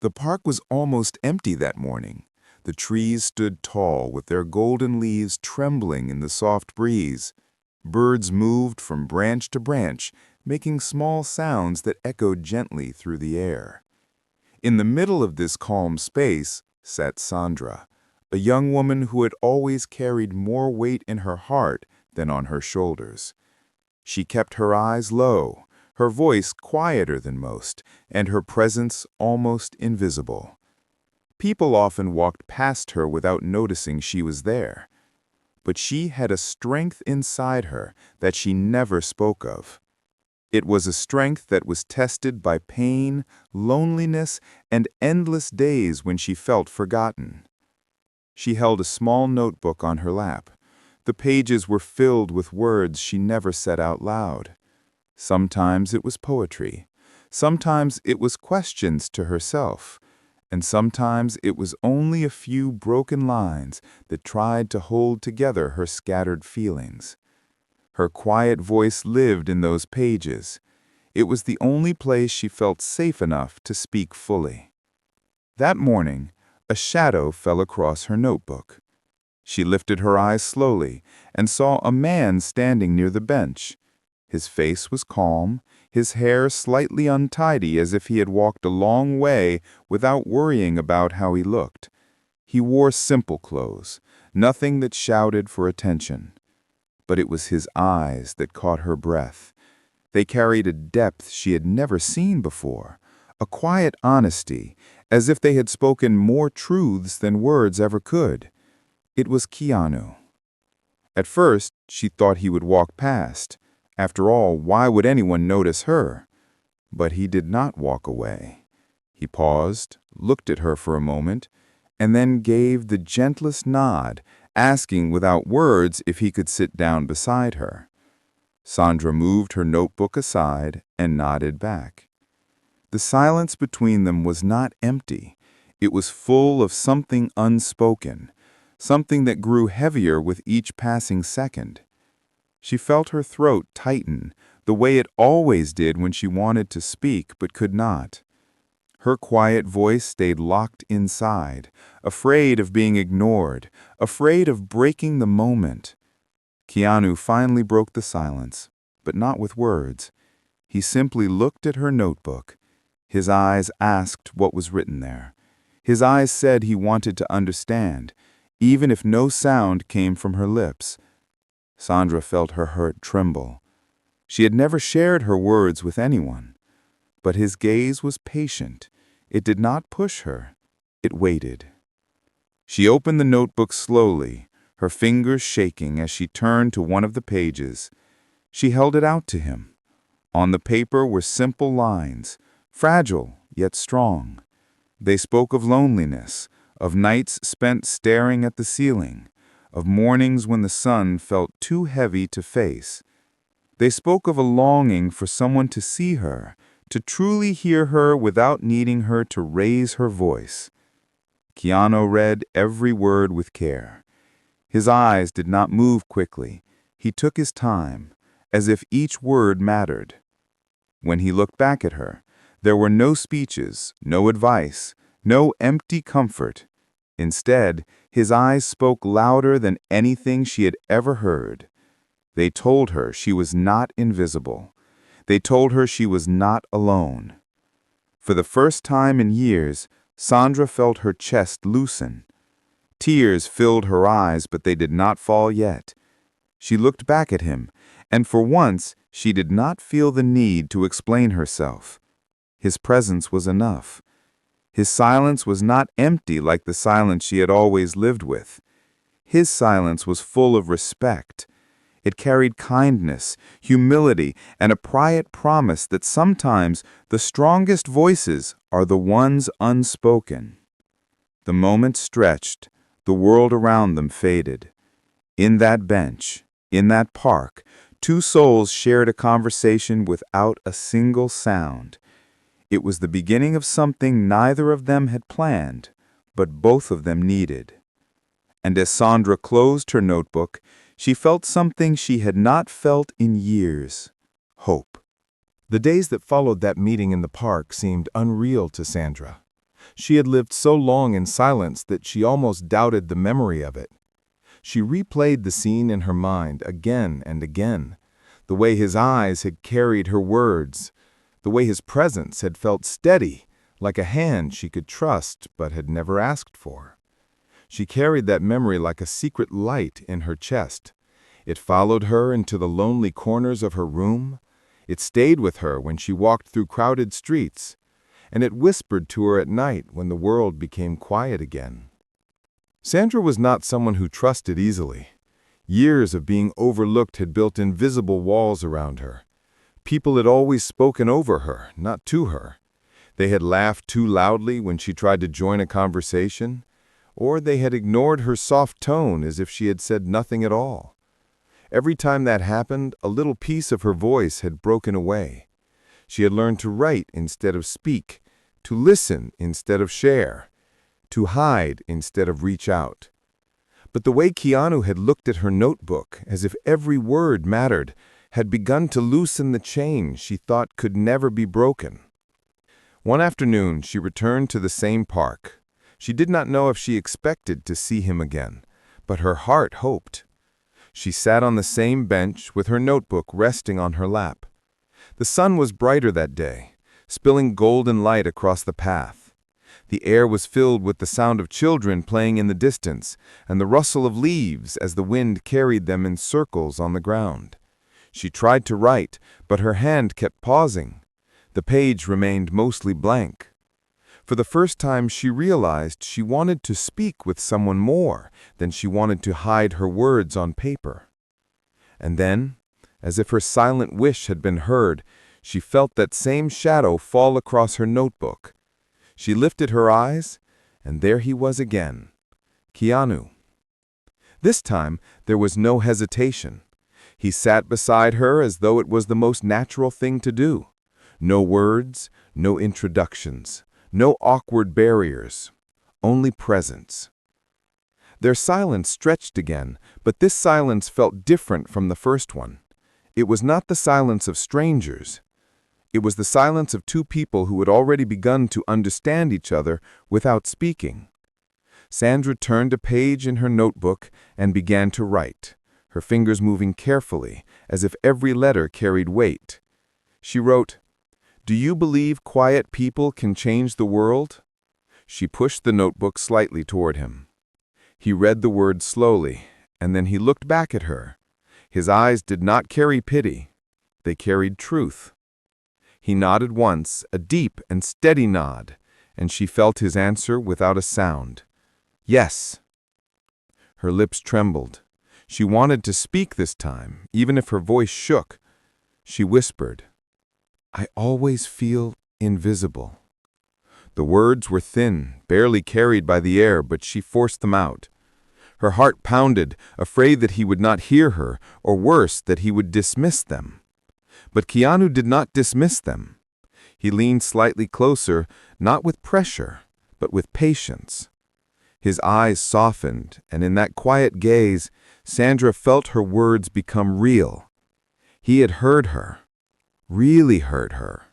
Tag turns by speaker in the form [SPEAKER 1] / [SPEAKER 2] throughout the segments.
[SPEAKER 1] The park was almost empty that morning. The trees stood tall with their golden leaves trembling in the soft breeze. Birds moved from branch to branch, making small sounds that echoed gently through the air. In the middle of this calm space sat Sandra, a young woman who had always carried more weight in her heart than on her shoulders. She kept her eyes low, her voice quieter than most, and her presence almost invisible. People often walked past her without noticing she was there. But she had a strength inside her that she never spoke of. It was a strength that was tested by pain, loneliness, and endless days when she felt forgotten. She held a small notebook on her lap. The pages were filled with words she never said out loud. Sometimes it was poetry. Sometimes it was questions to herself. And sometimes it was only a few broken lines that tried to hold together her scattered feelings. Her quiet voice lived in those pages. It was the only place she felt safe enough to speak fully. That morning, a shadow fell across her notebook. She lifted her eyes slowly and saw a man standing near the bench. His face was calm, his hair slightly untidy as if he had walked a long way without worrying about how he looked. He wore simple clothes, nothing that shouted for attention. But it was his eyes that caught her breath. They carried a depth she had never seen before, a quiet honesty, as if they had spoken more truths than words ever could. It was Keanu. At first, she thought he would walk past. After all, why would anyone notice her? But he did not walk away. He paused, looked at her for a moment, and then gave the gentlest nod, asking without words if he could sit down beside her. Sandra moved her notebook aside and nodded back. The silence between them was not empty. It was full of something unspoken, something that grew heavier with each passing second. She felt her throat tighten, the way it always did when she wanted to speak but could not. Her quiet voice stayed locked inside, afraid of being ignored, afraid of breaking the moment. Keanu finally broke the silence, but not with words. He simply looked at her notebook. His eyes asked what was written there. His eyes said he wanted to understand, even if no sound came from her lips. Sandra felt her heart tremble. She had never shared her words with anyone. But his gaze was patient. It did not push her. It waited. She opened the notebook slowly, her fingers shaking as she turned to one of the pages. She held it out to him. On the paper were simple lines, fragile yet strong. They spoke of loneliness, of nights spent staring at the ceiling, of mornings when the sun felt too heavy to face. They spoke of a longing for someone to see her, to truly hear her without needing her to raise her voice. Keanu read every word with care. His eyes did not move quickly. He took his time, as if each word mattered. When he looked back at her, there were no speeches, no advice, no empty comfort. Instead, his eyes spoke louder than anything she had ever heard. They told her she was not invisible. They told her she was not alone. For the first time in years, Sandra felt her chest loosen. Tears filled her eyes, but they did not fall yet. She looked back at him, and for once she did not feel the need to explain herself. His presence was enough. His silence was not empty like the silence she had always lived with. His silence was full of respect. It carried kindness, humility, and a quiet promise that sometimes the strongest voices are the ones unspoken. The moment stretched, the world around them faded. In that bench, in that park, two souls shared a conversation without a single sound. It was the beginning of something neither of them had planned, but both of them needed. And as Sandra closed her notebook, she felt something she had not felt in years: hope. The days that followed that meeting in the park seemed unreal to Sandra. She had lived so long in silence that she almost doubted the memory of it. She replayed the scene in her mind again and again, the way his eyes had carried her words, the way his presence had felt steady, like a hand she could trust but had never asked for. She carried that memory like a secret light in her chest. It followed her into the lonely corners of her room. It stayed with her when she walked through crowded streets, and it whispered to her at night when the world became quiet again. Sandra was not someone who trusted easily. Years of being overlooked had built invisible walls around her. People had always spoken over her, not to her. They had laughed too loudly when she tried to join a conversation, or they had ignored her soft tone as if she had said nothing at all. Every time that happened, a little piece of her voice had broken away. She had learned to write instead of speak, to listen instead of share, to hide instead of reach out. But the way Keanu had looked at her notebook, as if every word mattered, had begun to loosen the chain she thought could never be broken. One afternoon, she returned to the same park. She did not know if she expected to see him again, but her heart hoped. She sat on the same bench with her notebook resting on her lap. The sun was brighter that day, spilling golden light across the path. The air was filled with the sound of children playing in the distance and the rustle of leaves as the wind carried them in circles on the ground. She tried to write, but her hand kept pausing. The page remained mostly blank. For the first time, she realized she wanted to speak with someone more than she wanted to hide her words on paper. And then, as if her silent wish had been heard, she felt that same shadow fall across her notebook. She lifted her eyes, and there he was again, Keanu. This time, there was no hesitation. He sat beside her as though it was the most natural thing to do. No words, no introductions, no awkward barriers, only presence. Their silence stretched again, but this silence felt different from the first one. It was not the silence of strangers. It was the silence of two people who had already begun to understand each other without speaking. Sandra turned a page in her notebook and began to write, her fingers moving carefully, as if every letter carried weight. She wrote, "Do you believe quiet people can change the world?" She pushed the notebook slightly toward him. He read the words slowly, and then he looked back at her. His eyes did not carry pity. They carried truth. He nodded once, a deep and steady nod, and she felt his answer without a sound. Yes. Her lips trembled. She wanted to speak this time, even if her voice shook. She whispered, "I always feel invisible." The words were thin, barely carried by the air, but she forced them out. Her heart pounded, afraid that he would not hear her, or worse, that he would dismiss them. But Keanu did not dismiss them. He leaned slightly closer, not with pressure, but with patience. His eyes softened, and in that quiet gaze, Sandra felt her words become real. He had heard her, really heard her.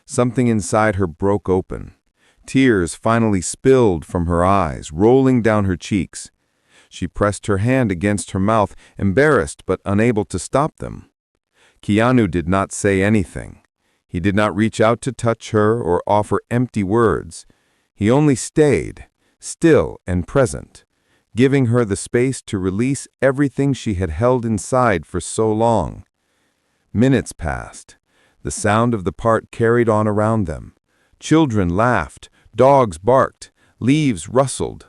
[SPEAKER 1] Something inside her broke open. Tears finally spilled from her eyes, rolling down her cheeks. She pressed her hand against her mouth, embarrassed but unable to stop them. Keanu did not say anything. He did not reach out to touch her or offer empty words. He only stayed, still and present, giving her the space to release everything she had held inside for so long. Minutes passed. The sound of the park carried on around them. Children laughed, dogs barked, leaves rustled.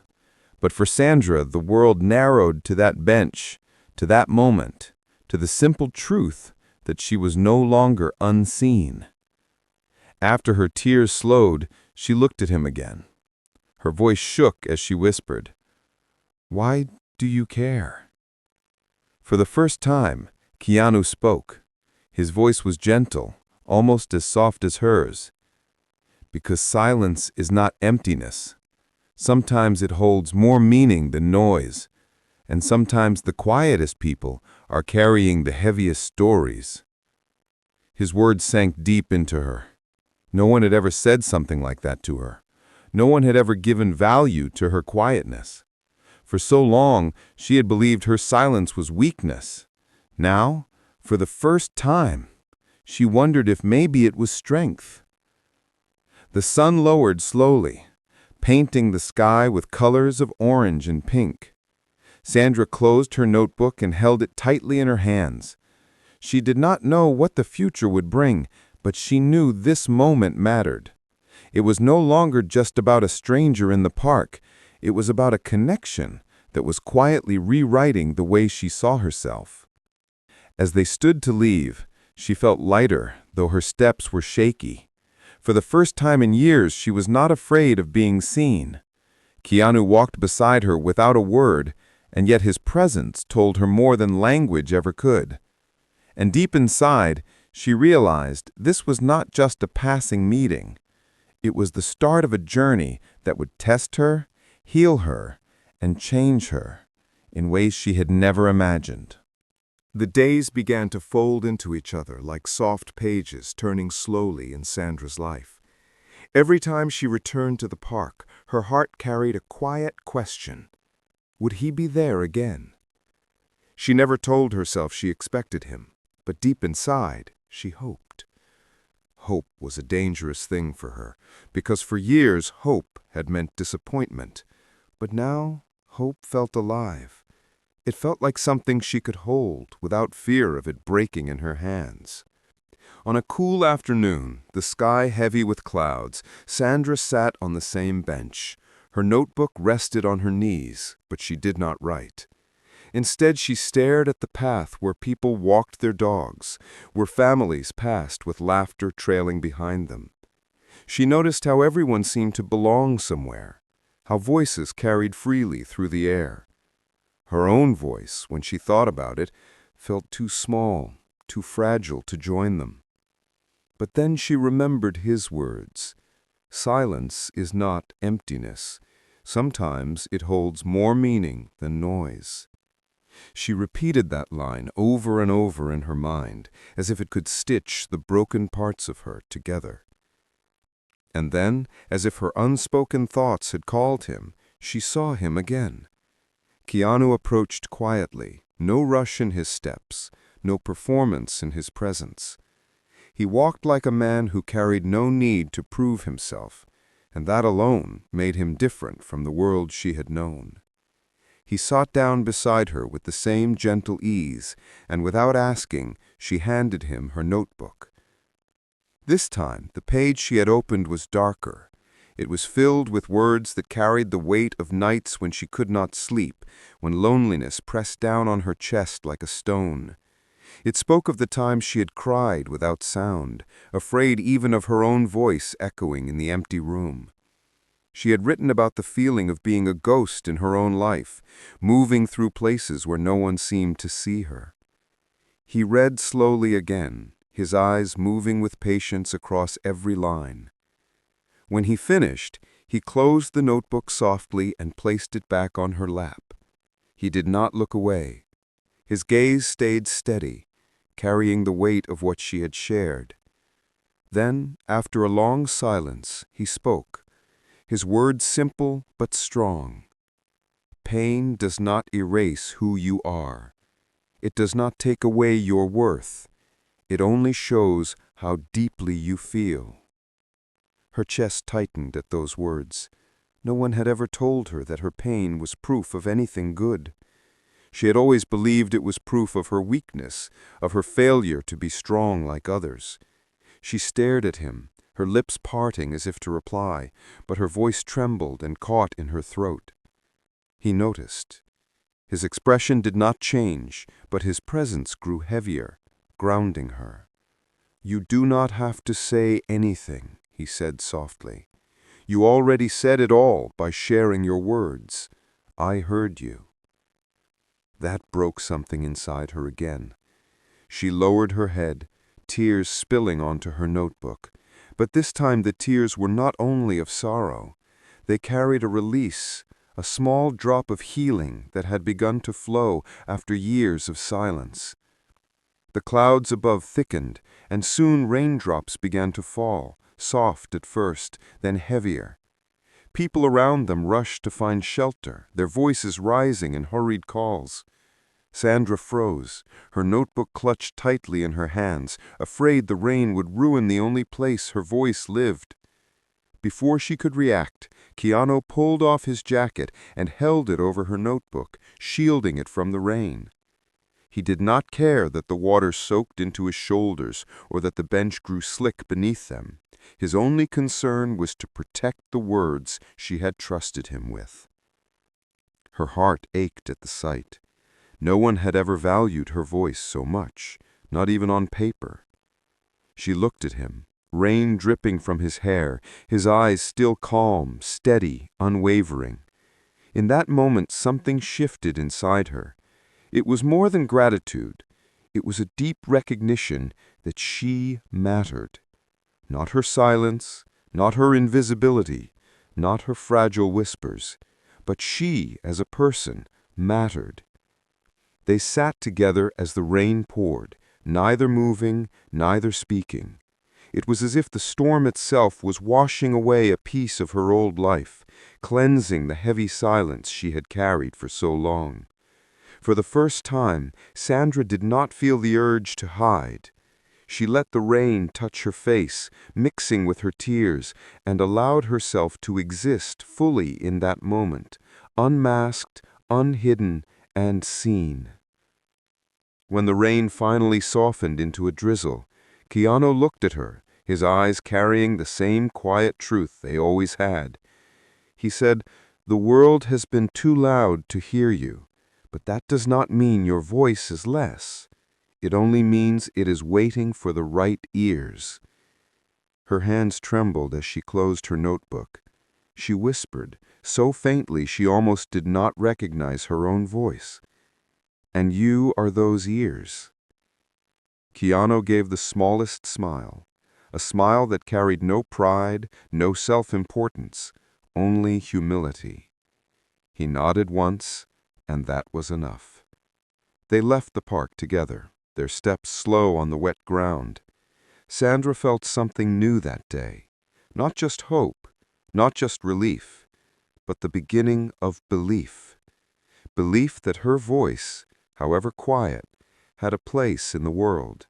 [SPEAKER 1] But for Sandra, the world narrowed to that bench, to that moment, to the simple truth that she was no longer unseen. After her tears slowed, she looked at him again. Her voice shook as she whispered, "Why do you care?" For the first time, Keanu spoke. His voice was gentle, almost as soft as hers. Because silence is not emptiness. Sometimes it holds more meaning than noise, and sometimes the quietest people are carrying the heaviest stories. His words sank deep into her. No one had ever said something like that to her. No one had ever given value to her quietness. For so long, she had believed her silence was weakness. Now, for the first time, she wondered if maybe it was strength. The sun lowered slowly, painting the sky with colors of orange and pink. Sandra closed her notebook and held it tightly in her hands. She did not know what the future would bring, but she knew this moment mattered. It was no longer just about a stranger in the park. It was about a connection that was quietly rewriting the way she saw herself. As they stood to leave, she felt lighter, though her steps were shaky. For the first time in years, she was not afraid of being seen. Keanu walked beside her without a word, and yet his presence told her more than language ever could. And deep inside, she realized this was not just a passing meeting. It was the start of a journey that would test her, heal her, and change her in ways she had never imagined. The days began to fold into each other like soft pages turning slowly in Sandra's life. Every time she returned to the park, her heart carried a quiet question. Would he be there again? She never told herself she expected him, but deep inside, she hoped. Hope was a dangerous thing for her, because for years hope had meant disappointment. But now, hope felt alive. It felt like something she could hold without fear of it breaking in her hands. On a cool afternoon, the sky heavy with clouds, Sandra sat on the same bench. Her notebook rested on her knees, but she did not write. Instead, she stared at the path where people walked their dogs, where families passed with laughter trailing behind them. She noticed how everyone seemed to belong somewhere, how voices carried freely through the air. Her own voice, when she thought about it, felt too small, too fragile to join them. But then she remembered his words. Silence is not emptiness. Sometimes it holds more meaning than noise. She repeated that line over and over in her mind, as if it could stitch the broken parts of her together. And then, as if her unspoken thoughts had called him, she saw him again. Keanu approached quietly, no rush in his steps, no performance in his presence. He walked like a man who carried no need to prove himself, and that alone made him different from the world she had known. He sat down beside her with the same gentle ease, and without asking, she handed him her notebook. This time, the page she had opened was darker. It was filled with words that carried the weight of nights when she could not sleep, when loneliness pressed down on her chest like a stone. It spoke of the times she had cried without sound, afraid even of her own voice echoing in the empty room. She had written about the feeling of being a ghost in her own life, moving through places where no one seemed to see her. He read slowly again, his eyes moving with patience across every line. When he finished, he closed the notebook softly and placed it back on her lap. He did not look away. His gaze stayed steady, carrying the weight of what she had shared. Then, after a long silence, he spoke, his words simple but strong. Pain does not erase who you are. It does not take away your worth. It only shows how deeply you feel. Her chest tightened at those words. No one had ever told her that her pain was proof of anything good. She had always believed it was proof of her weakness, of her failure to be strong like others. She stared at him, her lips parting as if to reply, but her voice trembled and caught in her throat. He noticed. His expression did not change, but his presence grew heavier, grounding her. "You do not have to say anything," he said softly. "You already said it all by sharing your words. I heard you." That broke something inside her again. She lowered her head, tears spilling onto her notebook. But this time the tears were not only of sorrow. They carried a release, a small drop of healing that had begun to flow after years of silence. The clouds above thickened, and soon raindrops began to fall, soft at first, then heavier.
[SPEAKER 2] People around them rushed to find shelter, their voices rising in hurried calls. Sandra froze, her notebook clutched tightly in her hands, afraid the rain would ruin the only place her voice lived. Before she could react, Keanu pulled off his jacket and held it over her notebook, shielding it from the rain. He did not care that the water soaked into his shoulders or that the bench grew slick beneath them. His only concern was to protect the words she had trusted him with. Her heart ached at the sight. No one had ever valued her voice so much, not even on paper. She looked at him, rain dripping from his hair, his eyes still calm, steady, unwavering. In that moment, something shifted inside her. It was more than gratitude. It was a deep recognition that she mattered. Not her silence, not her invisibility, not her fragile whispers, but she, as a person, mattered. They sat together as the rain poured, neither moving, neither speaking. It was as if the storm itself was washing away a piece of her old life, cleansing the heavy silence she had carried for so long. For the first time, Sandra did not feel the urge to hide. She let the rain touch her face, mixing with her tears, and allowed herself to exist fully in that moment, unmasked, unhidden, and seen. When the rain finally softened into a drizzle, Keanu looked at her, his eyes carrying the same quiet truth they always had. He said, "The world has been too loud to hear you, but that does not mean your voice is less. It only means it is waiting for the right ears." Her hands trembled as she closed her notebook. She whispered, so faintly she almost did not recognize her own voice. "And you are those ears." Keanu gave the smallest smile, a smile that carried no pride, no self-importance, only humility. He nodded once, and that was enough. They left the park together, their steps slow on the wet ground. Sandra felt something new that day, not just hope, not just relief, but the beginning of belief. Belief that her voice, however quiet, had a place in the world.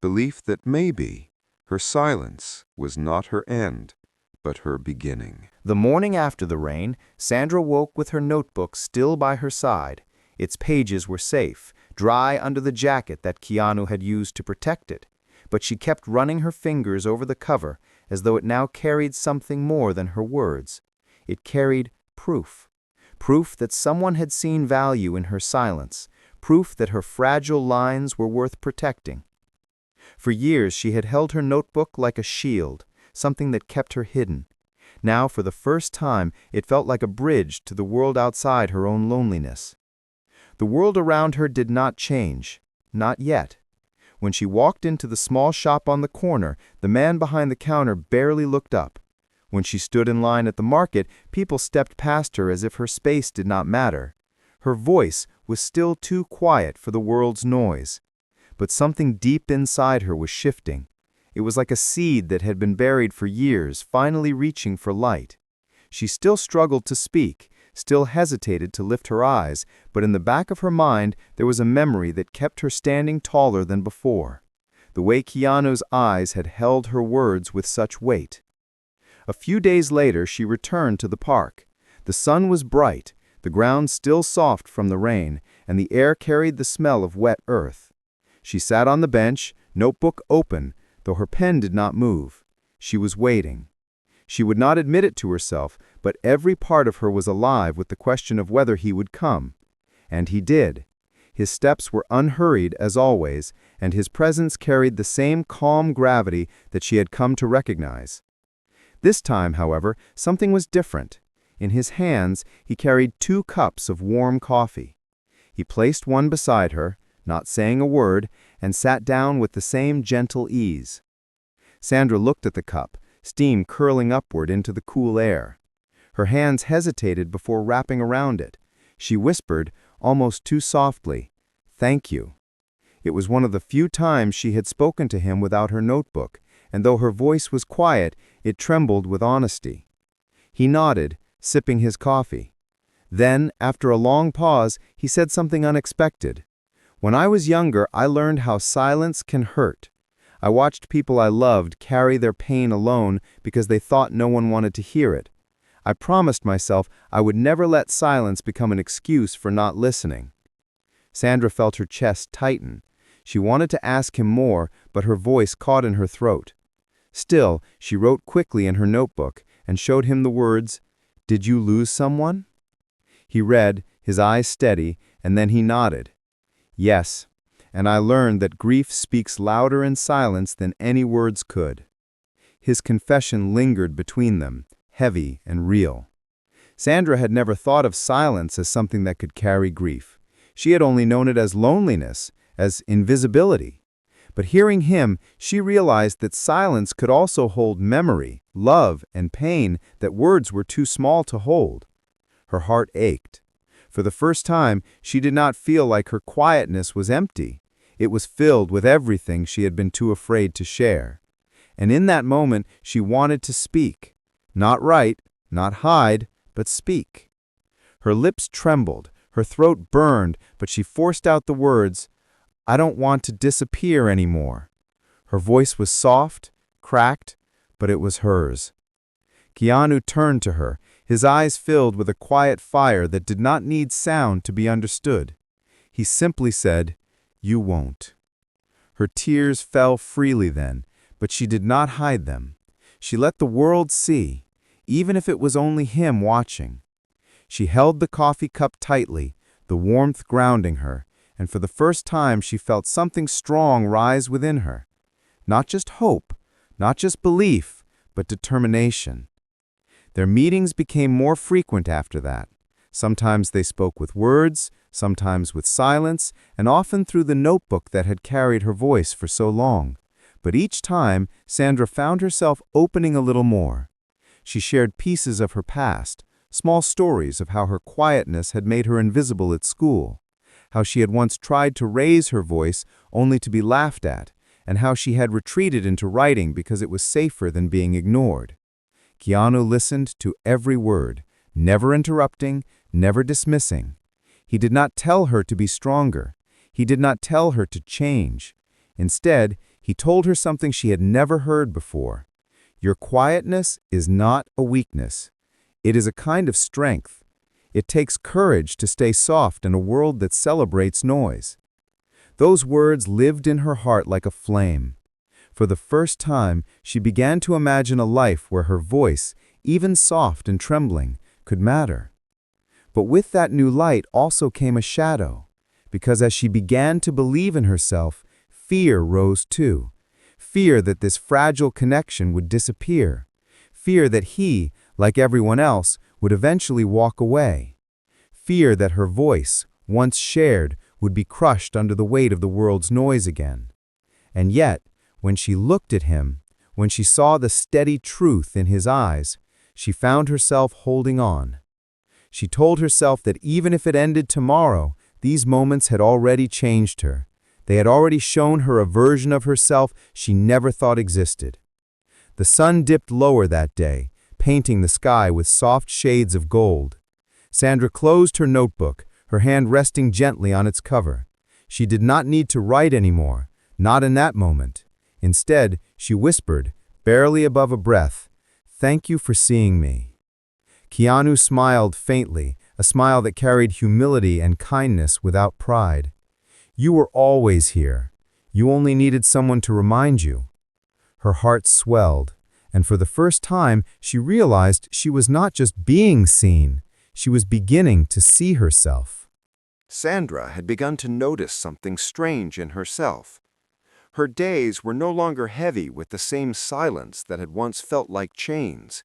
[SPEAKER 2] Belief that maybe her silence was not her end, but her beginning.
[SPEAKER 3] The morning after the rain, Sandra woke with her notebook still by her side. Its pages were safe, dry under the jacket that Keanu had used to protect it, but she kept running her fingers over the cover as though it now carried something more than her words. It carried proof. Proof that someone had seen value in her silence, proof that her fragile lines were worth protecting. For years she had held her notebook like a shield, something that kept her hidden. Now, for the first time, it felt like a bridge to the world outside her own loneliness. The world around her did not change, not yet. When she walked into the small shop on the corner, the man behind the counter barely looked up. When she stood in line at the market, people stepped past her as if her space did not matter. Her voice was still too quiet for the world's noise. But something deep inside her was shifting. It was like a seed that had been buried for years, finally reaching for light. She still struggled to speak, still hesitated to lift her eyes, but in the back of her mind there was a memory that kept her standing taller than before. The way Keanu's eyes had held her words with such weight. A few days later she returned to the park. The sun was bright, the ground still soft from the rain, and the air carried the smell of wet earth. She sat on the bench, notebook open, though her pen did not move. She was waiting. She would not admit it to herself, but every part of her was alive with the question of whether he would come. And he did. His steps were unhurried as always, and his presence carried the same calm gravity that she had come to recognize. This time, however, something was different. In his hands, he carried 2 cups of warm coffee. He placed one beside her, not saying a word, and sat down with the same gentle ease. Sandra looked at the cup, steam curling upward into the cool air. Her hands hesitated before wrapping around it. She whispered, almost too softly, "Thank you." It was one of the few times she had spoken to him without her notebook, and though her voice was quiet, it trembled with honesty. He nodded, sipping his coffee. Then, after a long pause, he said something unexpected. "When I was younger, I learned how silence can hurt. I watched people I loved carry their pain alone because they thought no one wanted to hear it. I promised myself I would never let silence become an excuse for not listening." Sandra felt her chest tighten. She wanted to ask him more, but her voice caught in her throat. Still, she wrote quickly in her notebook and showed him the words, "Did you lose someone?" He read, his eyes steady, and then he nodded. "Yes, and I learned that grief speaks louder in silence than any words could." His confession lingered between them, heavy and real. Sandra had never thought of silence as something that could carry grief. She had only known it as loneliness, as invisibility. But hearing him, she realized that silence could also hold memory, love, and pain that words were too small to hold. Her heart ached. For the first time, she did not feel like her quietness was empty. It was filled with everything she had been too afraid to share. And in that moment, she wanted to speak. Not write, not hide, but speak. Her lips trembled, her throat burned, but she forced out the words, "I don't want to disappear anymore." Her voice was soft, cracked, but it was hers. Keanu turned to her, his eyes filled with a quiet fire that did not need sound to be understood. He simply said, "You won't." Her tears fell freely then, but she did not hide them. She let the world see, even if it was only him watching. She held the coffee cup tightly, the warmth grounding her, and for the first time she felt something strong rise within her. Not just hope, not just belief, but determination. Their meetings became more frequent after that. Sometimes they spoke with words, sometimes with silence, and often through the notebook that had carried her voice for so long. But each time, Sandra found herself opening a little more. She shared pieces of her past, small stories of how her quietness had made her invisible at school, how she had once tried to raise her voice only to be laughed at, and how she had retreated into writing because it was safer than being ignored. Keanu listened to every word, never interrupting, never dismissing. He did not tell her to be stronger. He did not tell her to change. Instead, he told her something she had never heard before. Your quietness is not a weakness. It is a kind of strength. It takes courage to stay soft in a world that celebrates noise. Those words lived in her heart like a flame. For the first time, she began to imagine a life where her voice, even soft and trembling, could matter. But with that new light also came a shadow, because as she began to believe in herself, fear rose too. Fear that this fragile connection would disappear. Fear that he, like everyone else, would eventually walk away. Fear that her voice, once shared, would be crushed under the weight of the world's noise again. And yet, when she looked at him, when she saw the steady truth in his eyes, she found herself holding on. She told herself that even if it ended tomorrow, these moments had already changed her. They had already shown her a version of herself she never thought existed. The sun dipped lower that day, painting the sky with soft shades of gold. Sandra closed her notebook, her hand resting gently on its cover. She did not need to write anymore, not in that moment. Instead, she whispered, barely above a breath, "Thank you for seeing me." Keanu smiled faintly, a smile that carried humility and kindness without pride. "You were always here. You only needed someone to remind you." Her heart swelled, and for the first time, she realized she was not just being seen, she was beginning to see herself.
[SPEAKER 1] Sandra had begun to notice something strange in herself. Her days were no longer heavy with the same silence that had once felt like chains.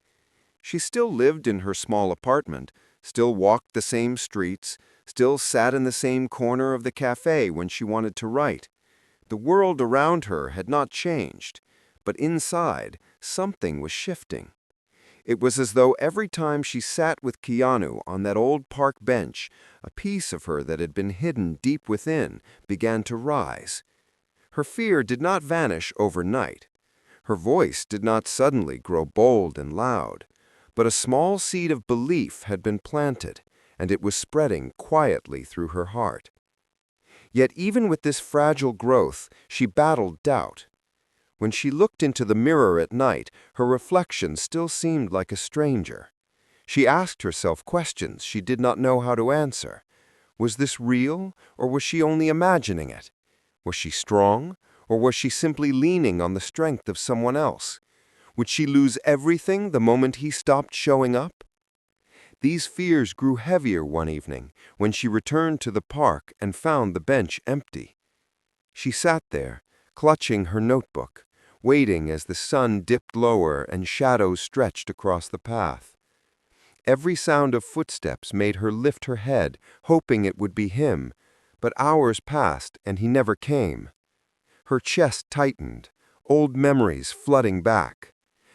[SPEAKER 1] She still lived in her small apartment, still walked the same streets, still sat in the same corner of the cafe when she wanted to write. The world around her had not changed, but inside, something was shifting. It was as though every time she sat with Keanu on that old park bench, a piece of her that had been hidden deep within began to rise. Her fear did not vanish overnight. Her voice did not suddenly grow bold and loud.
[SPEAKER 2] But a small seed of belief had been planted, and it was spreading quietly through her heart. Yet even with this fragile growth, she battled doubt. When she looked into the mirror at night, her reflection still seemed like a stranger. She asked herself questions she did not know how to answer. Was this real, or was she only imagining it? Was she strong, or was she simply leaning on the strength of someone else? Would she lose everything the moment he stopped showing up? These fears grew heavier one evening when she returned to the park and found the bench empty. She sat there, clutching her notebook, waiting as the sun dipped lower and shadows stretched across the path. Every sound of footsteps made her lift her head, hoping it would be him, but hours passed and he never came. Her chest tightened, old memories flooding back.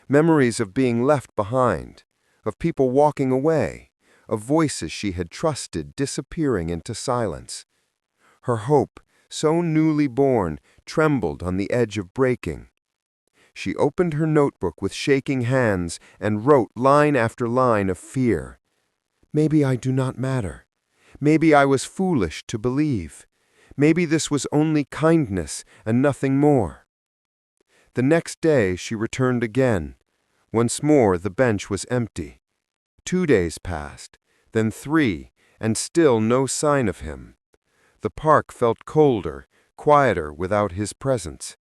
[SPEAKER 2] Memories of being left behind, of people walking away, of voices she had trusted disappearing into silence. Her hope, so newly born, trembled on the edge of breaking. She opened her notebook with shaking hands and wrote line after line of fear. Maybe I do not matter. Maybe I was foolish to believe. Maybe this was only kindness and nothing more. The next day she returned again. Once more the bench was empty. 2 days passed, then 3, and still no sign of him. The park felt colder, quieter without his presence.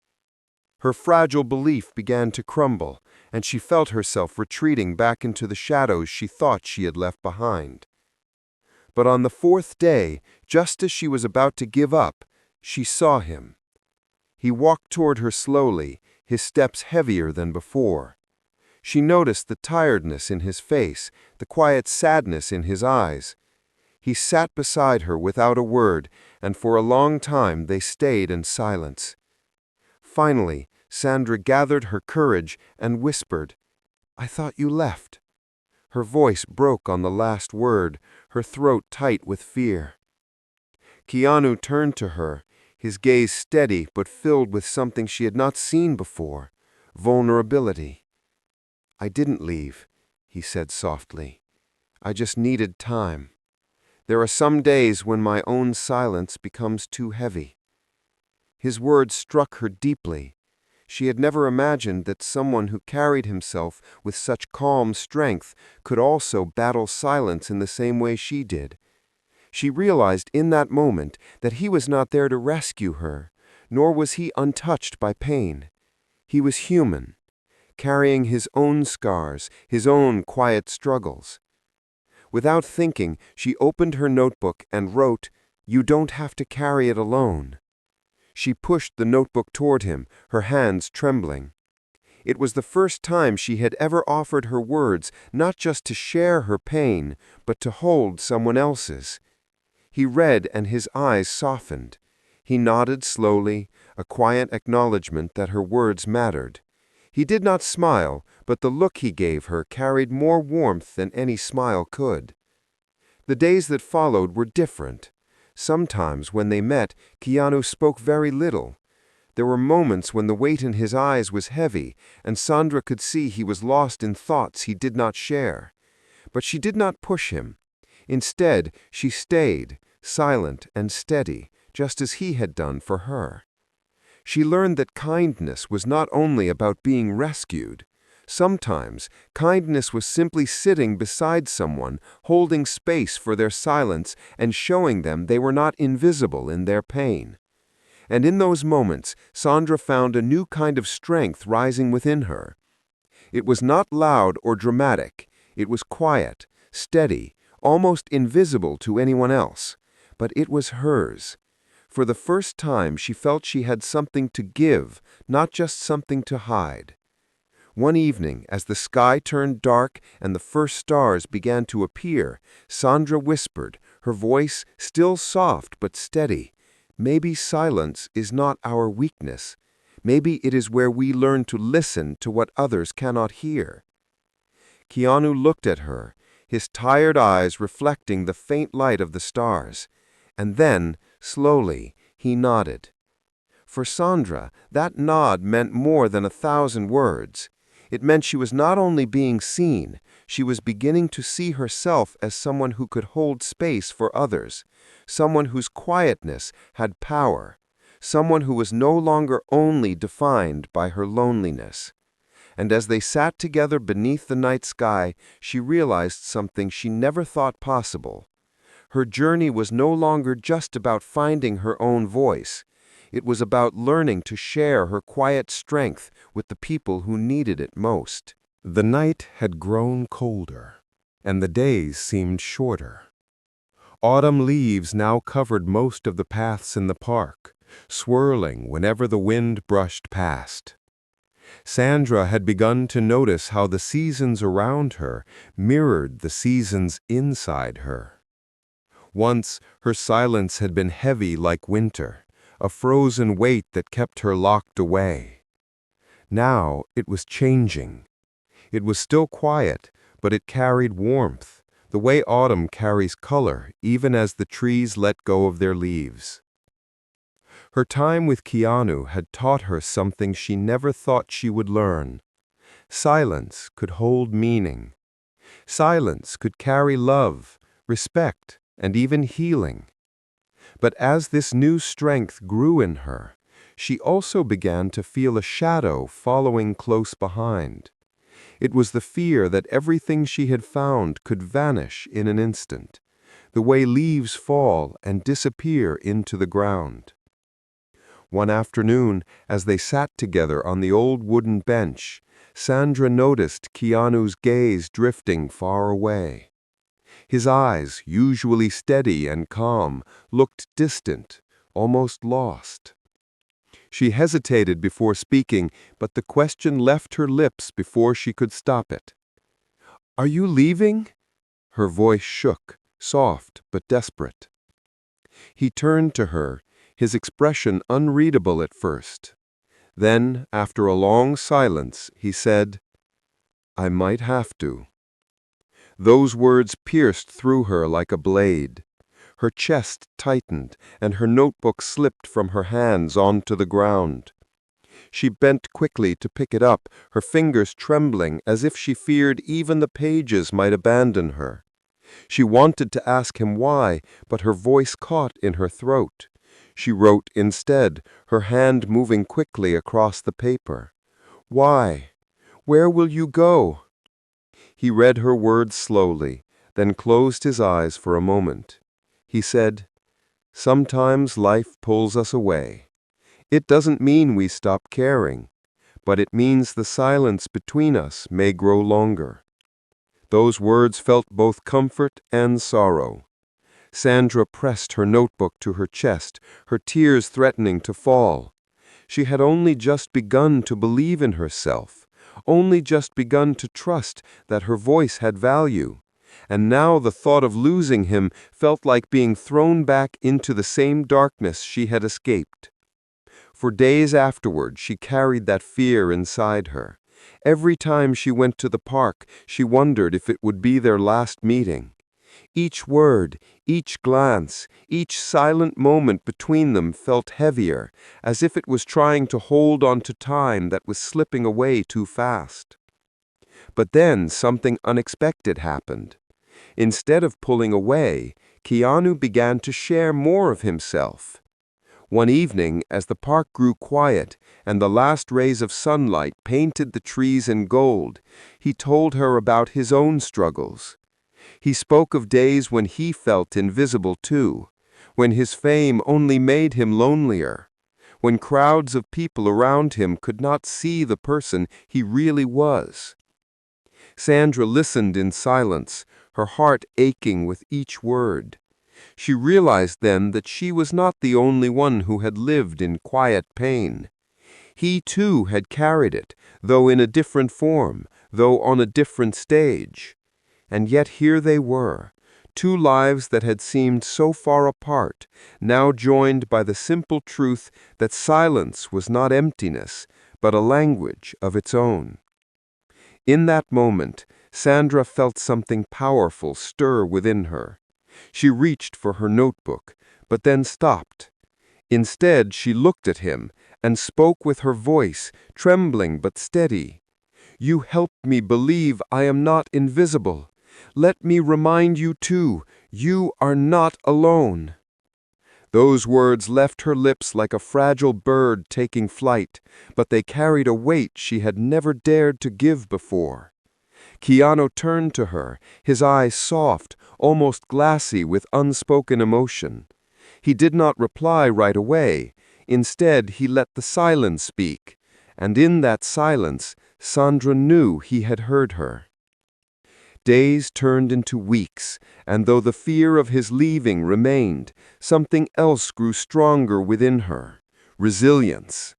[SPEAKER 2] Her fragile belief began to crumble, and she felt herself retreating back into the shadows she thought she had left behind. But on the 4th day, just as she was about to give up, she saw him. He walked toward her slowly, his steps heavier than before. She noticed the tiredness in his face, the quiet sadness in his eyes. He sat beside her without a word, and for a long time they stayed in silence. Finally, Sandra gathered her courage and whispered, "I thought you left." Her voice broke on the last word, her throat tight with fear. Keanu turned to her, his gaze steady but filled with something she had not seen before, vulnerability. "I didn't leave," he said softly. "I just needed time. There are some days when my own silence becomes too heavy." His words struck her deeply. She had never imagined that someone who carried himself with such calm strength could also battle silence in the same way she did. She realized in that moment that he was not there to rescue her, nor was he untouched by pain. He was human, carrying his own scars, his own quiet struggles. Without thinking, she opened her notebook and wrote, "You don't have to carry it alone." She pushed the notebook toward him, her hands trembling. It was the first time she had ever offered her words not just to share her pain, but to hold someone else's. He read and his eyes softened. He nodded slowly, a quiet acknowledgement that her words mattered. He did not smile, but the look he gave her carried more warmth than any smile could. The days that followed were different. Sometimes, when they met, Keanu spoke very little. There were moments when the weight in his eyes was heavy, and Sandra could see he was lost in thoughts he did not share. But she did not push him. Instead, she stayed, silent and steady, just as he had done for her. She learned that kindness was not only about being rescued. Sometimes, kindness was simply sitting beside someone, holding space for their silence and showing them they were not invisible in their pain. And in those moments, Sandra found a new kind of strength rising within her. It was not loud or dramatic. It was quiet, steady, almost invisible to anyone else. But it was hers. For the first time, she felt she had something to give, not just something to hide. One evening, as the sky turned dark and the first stars began to appear, Sandra whispered, her voice still soft but steady, "Maybe silence is not our weakness. Maybe it is where we learn to listen to what others cannot hear." Keanu looked at her, his tired eyes reflecting the faint light of the stars. And then, slowly, he nodded. For Sandra, that nod meant more than 1,000 words. It meant she was not only being seen, She was beginning to see herself as someone who could hold space for others, someone whose quietness had power, someone who was no longer only defined by her loneliness. And as they sat together beneath the night sky, she realized something she never thought possible. Her journey was no longer just about finding her own voice. It was about learning to share her quiet strength with the people who needed it most.
[SPEAKER 4] The night had grown colder, and the days seemed shorter. Autumn leaves now covered most of the paths in the park, swirling whenever the wind brushed past. Sandra had begun to notice how the seasons around her mirrored the seasons inside her. Once her silence had been heavy like winter, a frozen weight that kept her locked away. Now it was changing. It was still quiet, but it carried warmth, the way autumn carries color even as the trees let go of their leaves. Her time with Keanu had taught her something she never thought she would learn. Silence could hold meaning. Silence could carry love, respect, and even healing. But as this new strength grew in her, she also began to feel a shadow following close behind. It was the fear that everything she had found could vanish in an instant, the way leaves fall and disappear into the ground. One afternoon, as they sat together on the old wooden bench, Sandra noticed Keanu's gaze drifting far away. His eyes, usually steady and calm, looked distant, almost lost. She hesitated before speaking, but the question left her lips before she could stop it. "Are you leaving?" Her voice shook, soft but desperate. He turned to her, his expression unreadable at first. Then, after a long silence, he said, "I might have to." Those words pierced through her like a blade. Her chest tightened, and her notebook slipped from her hands onto the ground. She bent quickly to pick it up, her fingers trembling as if she feared even the pages might abandon her. She wanted to ask him why, but her voice caught in her throat. She wrote instead, her hand moving quickly across the paper. "Why? Where will you go?" He read her words slowly, then closed his eyes for a moment. He said, "Sometimes life pulls us away. It doesn't mean we stop caring, but it means the silence between us may grow longer." Those words felt both comfort and sorrow. Sandra pressed her notebook to her chest, her tears threatening to fall. She had only just begun to believe in herself, only just begun to trust that her voice had value. And now the thought of losing him felt like being thrown back into the same darkness she had escaped. For days afterward, she carried that fear inside her. Every time she went to the park, she wondered if it would be their last meeting. Each word, each glance, each silent moment between them felt heavier, as if it was trying to hold on to time that was slipping away too fast. But then something unexpected happened. Instead of pulling away, Keanu began to share more of himself. One evening, as the park grew quiet and the last rays of sunlight painted the trees in gold, he told her about his own struggles. He spoke of days when he felt invisible too, when his fame only made him lonelier, when crowds of people around him could not see the person he really was. Sandra listened in silence, her heart aching with each word. She realized then that she was not the only one who had lived in quiet pain. He too had carried it, though in a different form, though on a different stage. And yet here they were, two lives that had seemed so far apart, now joined by the simple truth that silence was not emptiness, but a language of its own. In that moment, Sandra felt something powerful stir within her. She reached for her notebook, but then stopped. Instead, she looked at him and spoke with her voice, trembling but steady.
[SPEAKER 2] You helped me believe I am not invisible. Let me remind you too, you are not alone." Those words left her lips like a fragile bird taking flight, but they carried a weight she had never dared to give before. Keanu turned to her, his eyes soft, almost glassy with unspoken emotion. He did not reply right away. Instead, he let the silence speak, and in that silence, Sandra knew he had heard her. Days turned into weeks, and though the fear of his leaving remained, something else grew stronger within her: resilience.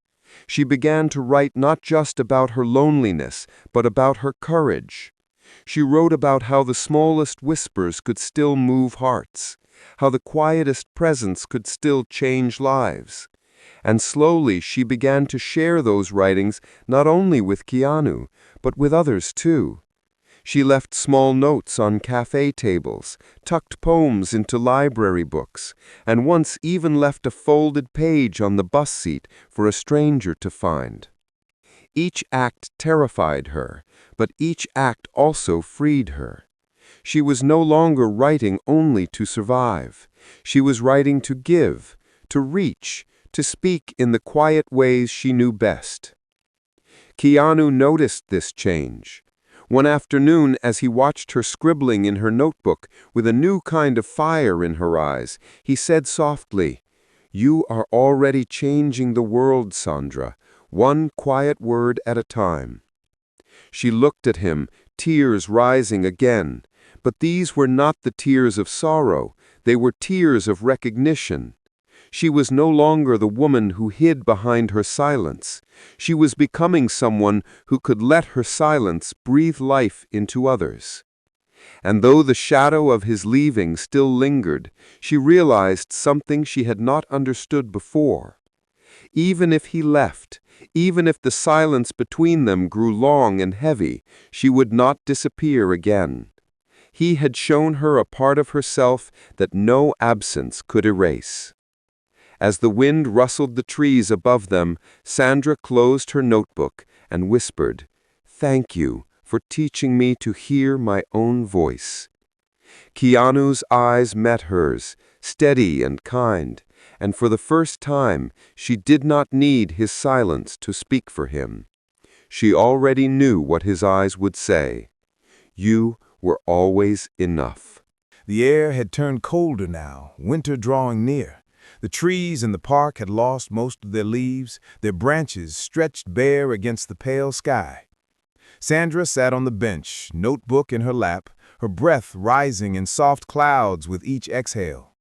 [SPEAKER 2] She began to write not just about her loneliness, but about her courage. She wrote about how the smallest whispers could still move hearts, how the quietest presence could still change lives. And slowly she began to share those writings not only with Keanu, but with others too. She left small notes on cafe tables, tucked poems into library books, and once even left a folded page on the bus seat for a stranger to find. Each act terrified her, but each act also freed her. She was no longer writing only to survive. She was writing to give, to reach, to speak in the quiet ways she knew best. Keanu noticed this change. One afternoon, as he watched her scribbling in her notebook with a new kind of fire in her eyes, he said softly, "You are already changing the world, Sandra, one quiet word at a time." She looked at him, tears rising again. But these were not the tears of sorrow, they were tears of recognition. She was no longer the woman who hid behind her silence. She was becoming someone who could let her silence breathe life into others. And though the shadow of his leaving still lingered, she realized something she had not understood before. Even if he left, even if the silence between them grew long and heavy, she would not disappear again. He had shown her a part of herself that no absence could erase. As the wind rustled the trees above them, Sandra closed her notebook and whispered, "Thank you for teaching me to hear my own voice." Keanu's eyes met hers, steady and kind, and for the first time she did not need his silence to speak for him. She already knew what his eyes would say. "You were always enough."
[SPEAKER 1] The air had turned colder now, winter drawing near. The trees in the park had lost most of their leaves, their branches stretched bare against the pale sky. Sandra sat on the bench, notebook in her lap, her breath rising in soft clouds with each exhale.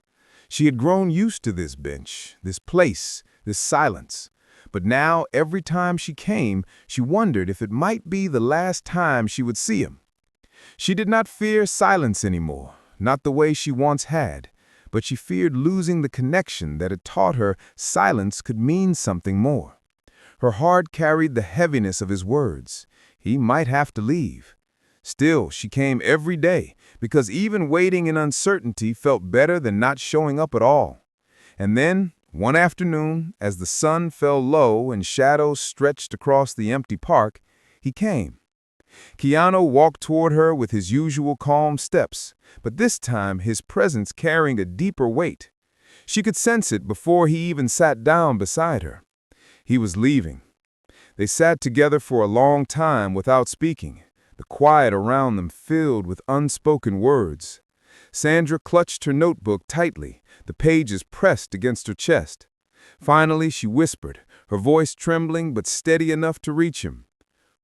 [SPEAKER 1] She had grown used to this bench, this place, this silence. But now, every time she came, she wondered if it might be the last time she would see him. She did not fear silence anymore, not the way she once had, but she feared losing the connection that had taught her silence could mean something more. Her heart carried the heaviness of his words. He might have to leave. Still, she came every day, because even waiting in uncertainty felt better than not showing up at all. And then, one afternoon, as the sun fell low and shadows stretched across the empty park, he came. Keanu walked toward her with his usual calm steps, but this time his presence carrying a deeper weight. She could sense it before he even sat down beside her. He was leaving. They sat together for a long time without speaking, the quiet around them filled with unspoken words. Sandra clutched her notebook tightly, the pages pressed against her chest. Finally, she whispered, her voice trembling but steady enough to reach him.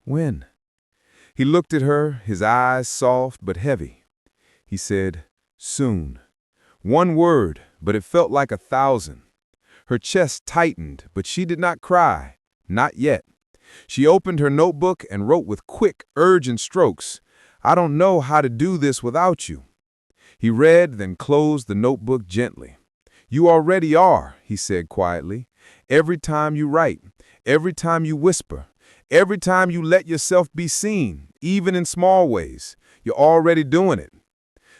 [SPEAKER 1] "When?" He looked at her, his eyes soft but heavy. He said, "Soon." One word, but it felt like 1,000. Her chest tightened, but she did not cry. Not yet. She opened her notebook and wrote with quick, urgent strokes, "I don't know how to do this without you." He read, then closed the notebook gently. "You already are," he said quietly. "Every time you write, every time you whisper, every time you let yourself be seen, even in small ways, you're already doing it."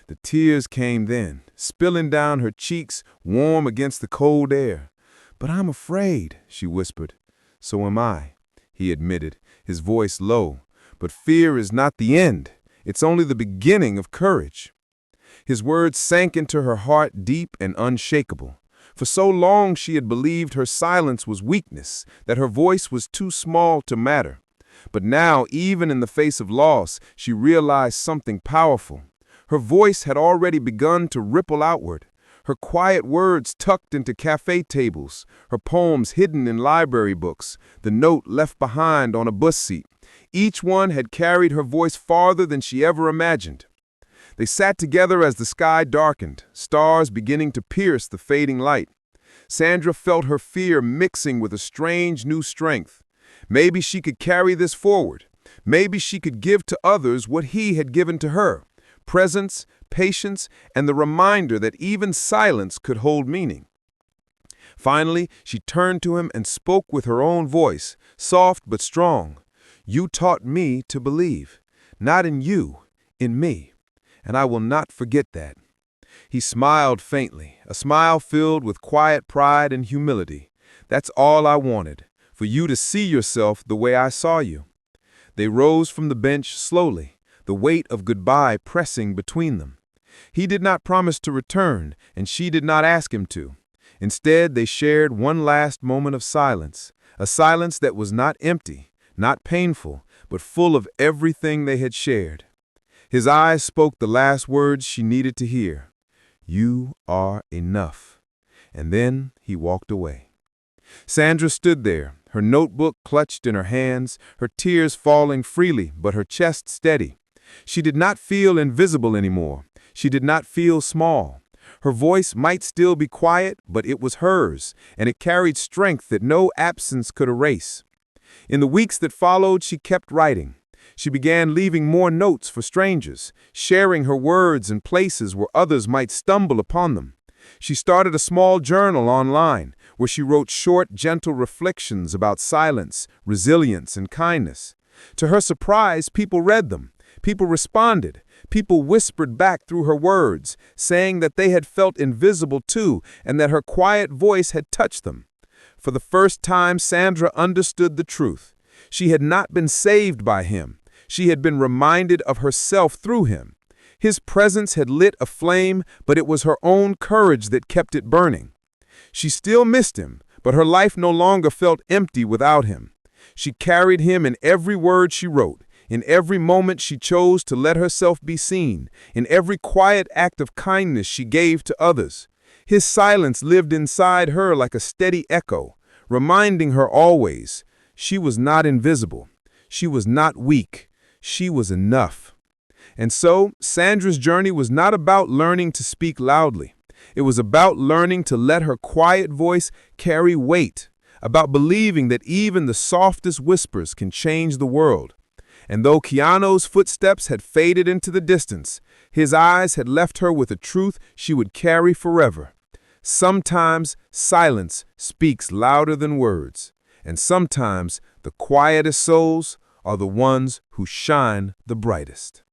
[SPEAKER 1] The tears came then, spilling down her cheeks, warm against the cold air. "But I'm afraid," she whispered. "So am I," he admitted, his voice low.
[SPEAKER 2] But fear is not the end. It's only the beginning of courage. His words sank into her heart deep and unshakable. For so long she had believed her silence was weakness, that her voice was too small to matter. But now, even in the face of loss, she realized something powerful. Her voice had already begun to ripple outward. Her quiet words tucked into cafe tables, her poems hidden in library books, the note left behind on a bus seat. Each one had carried her voice farther than she ever imagined. They sat together as the sky darkened, stars beginning to pierce the fading light. Sandra felt her fear mixing with a strange new strength. Maybe she could carry this forward. Maybe she could give to others what he had given to her: presence, patience, and the reminder that even silence could hold meaning. Finally, she turned to him and spoke with her own voice, soft but strong. "You taught me to believe, not in you, in me, and I will not forget that." He smiled faintly, a smile filled with quiet pride and humility. "That's all I wanted, for you to see yourself the way I saw you." They rose from the bench slowly, the weight of goodbye pressing between them. He did not promise to return, and she did not ask him to. Instead, they shared one last moment of silence, a silence that was not empty, not painful, but full of everything they had shared. His eyes spoke the last words she needed to hear. "You are enough." And then he walked away. Sandra stood there, her notebook clutched in her hands, her tears falling freely, but her chest steady. She did not feel invisible anymore. She did not feel small. Her voice might still be quiet, but it was hers, and it carried strength that no absence could erase. In the weeks that followed, she kept writing. She began leaving more notes for strangers, sharing her words in places where others might stumble upon them. She started a small journal online where she wrote short, gentle reflections about silence, resilience, and kindness. To her surprise, people read them. People responded. People whispered back through her words, saying that they had felt invisible too and that her quiet voice had touched them. For the first time, Sandra understood the truth. She had not been saved by him. She had been reminded of herself through him. His presence had lit a flame, but it was her own courage that kept it burning. She still missed him, but her life no longer felt empty without him. She carried him in every word she wrote, in every moment she chose to let herself be seen, in every quiet act of kindness she gave to others. His silence lived inside her like a steady echo, reminding her always she was not invisible. She was not weak. She was enough. And so, Sandra's journey was not about learning to speak loudly. It was about learning to let her quiet voice carry weight, about believing that even the softest whispers can change the world. And though Keanu's footsteps had faded into the distance, his eyes had left her with a truth she would carry forever. Sometimes silence speaks louder than words, and sometimes the quietest souls are the ones who shine the brightest.